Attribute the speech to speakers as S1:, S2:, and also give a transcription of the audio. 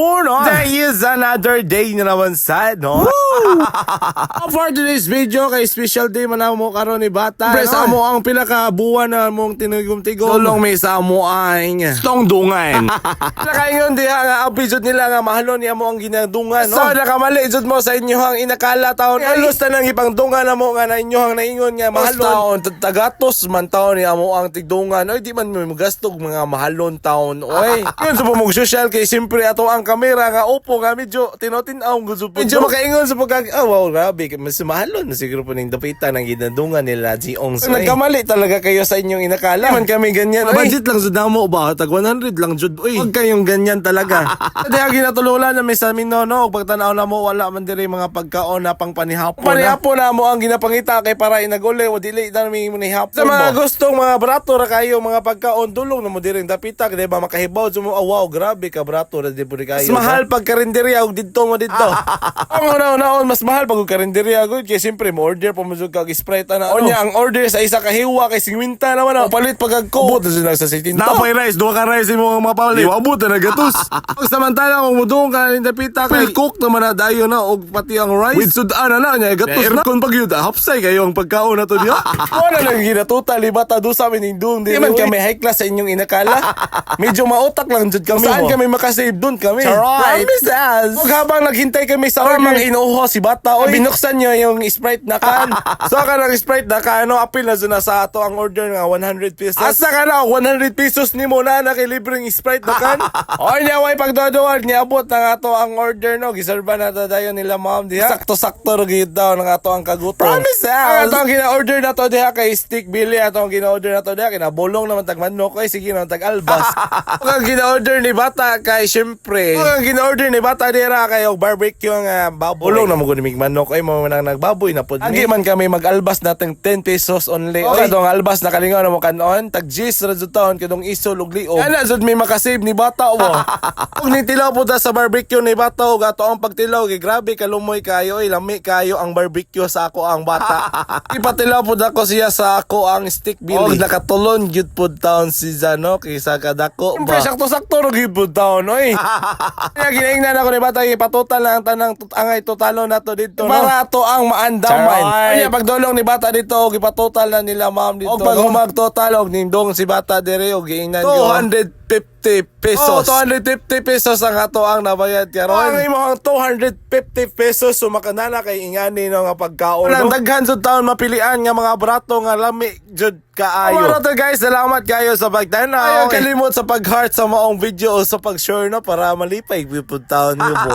S1: hapon, no? There is another day na naman sa, no? For today's video, kay special day man mo karon ni bata. Pre, sa mo ang pinakabuwan na mong tinigom-tigom. Tulong may sa mo ang stong dungan. Nakaingon diha nga ang pijud nila nga mahalon niya mo ang ginadungan, no? So, nakamali jud mo sa inyo hang inakala taon. Halos na nang ipangdungan na mo nga na inyo hang naingon nga mahalon. Tagatos man taon ni amo ang tigdungan. Oy, di man mo gastog mga mahalon taon. Oy, yun sa pamog social kay simpre ato ang kamera nga upo nga medyo tinotin-aw gusto po. Medyo makaingon sa pagka wow, grabe, mas mahalon na siguro po ning dapitan ang ginadungan nila G-Ongs. Nagkamali talaga kayo sa inyong inakala. Man kami ganyan. Budget lang sa damo ba? Tag 100 lang jud. Uy, wag kayong ganyan talaga. Diha ginatululan na may sa amin no, pagtanaw na mo wala man diri mga pagkaon na pang panihapon. Panihapon na mo ang ginapangita kay para inaguli o dili na mi manihapon. Sa mga gustong mga brato ra kayo mga pagkaon dulong na mo diri dapita kay ba makahibaw mo wow, grabe ka brato ra di pud kayo. Mas mahal pag karinderya og didto mo didto. Ang una mas mahal pag karinderya gud kay simpre mo order pa mo jud kag Sprite na. Onya ang order sa isa ka hiwa kay 50 naman. Palit pag agko. Buto na sa 16. Napay rice, duha ka rice mo mga pauli. Abot na gatos. Pag samantala kung mudong ka ning dapita kay cook naman na dayo na og pati ang rice. With sudan na nya gatos na. Aircon pag yun hapsay kayo ang pagkaon na to niya. Wala nang ginatuta libata do sa amin indung di man kami high class sa inyong inakala. Medyo mautak lang jud kami. Saan kami makasave doon kami? Promises. Pag habang naghintay kami sa order inuho si bata oy binuksan niyo yung Sprite na can. So ka ng Sprite na can ano apil na dun sa ato ang order nga 100 pesos. Asa ka na 100 pesos ni mo na kay libreng Sprite na can. Oy niya way pagdodoan niya abot na ato ang order no giserba na dayon nila ma'am diha. Sakto-sakto ro gid daw ng ato ang kagutom. Promises. Ato ang gina-order na to diha kay stick Billy ato ang gina-order na to diha kinabulong naman tag manok oy sige naman tag albas. Ang gina-order ni bata kay syempre. Ang gina-order ni bata dira kay og barbecue nga baboy. Bulong na mo gud mig manok ay mo nang nagbaboy na pud. Agi man kami mag-albas nateng 10 pesos only. Okay, dong albas na kalingaw na mo kanon tag gis ra jud taon kadong isol ug liog. Ana jud may makasave ni bata wo. Ug ni tilaw pud sa barbecue ni bata ug ato ang pagtilaw kay grabe kalumoy kayo lami kayo ang barbecue sa ako ang bata. Ipatilaw pud ako siya sa ako ang stick Billy. Og nakatulon gyud pud taon si Zano kaysa kadako ba. Sakto-sakto ro gyud pud taon oy. Kaya ginaingnan ako ni bata ipatotal lang tanang angay totalo nato dito no. Para ato ang maandaman. Kaya pagdolong ni bata dito og ipatotal na nila ma'am dito. Og pag humagtotal og nindong si bata dire og giingnan yo 250 pesos. Oh, 250 pesos ang ato ang nabayad karon. Ang imong 250 pesos sumakanana kay ingani no nga pagkaon. Ang daghan jud taon mapilian nga mga brato nga lami jud kaayo. Pero to guys, salamat kayo sa pagtanaw. Ayaw kalimot sa pag-heart sa maong video o sa pag-share no para malipay pud taon niyo po.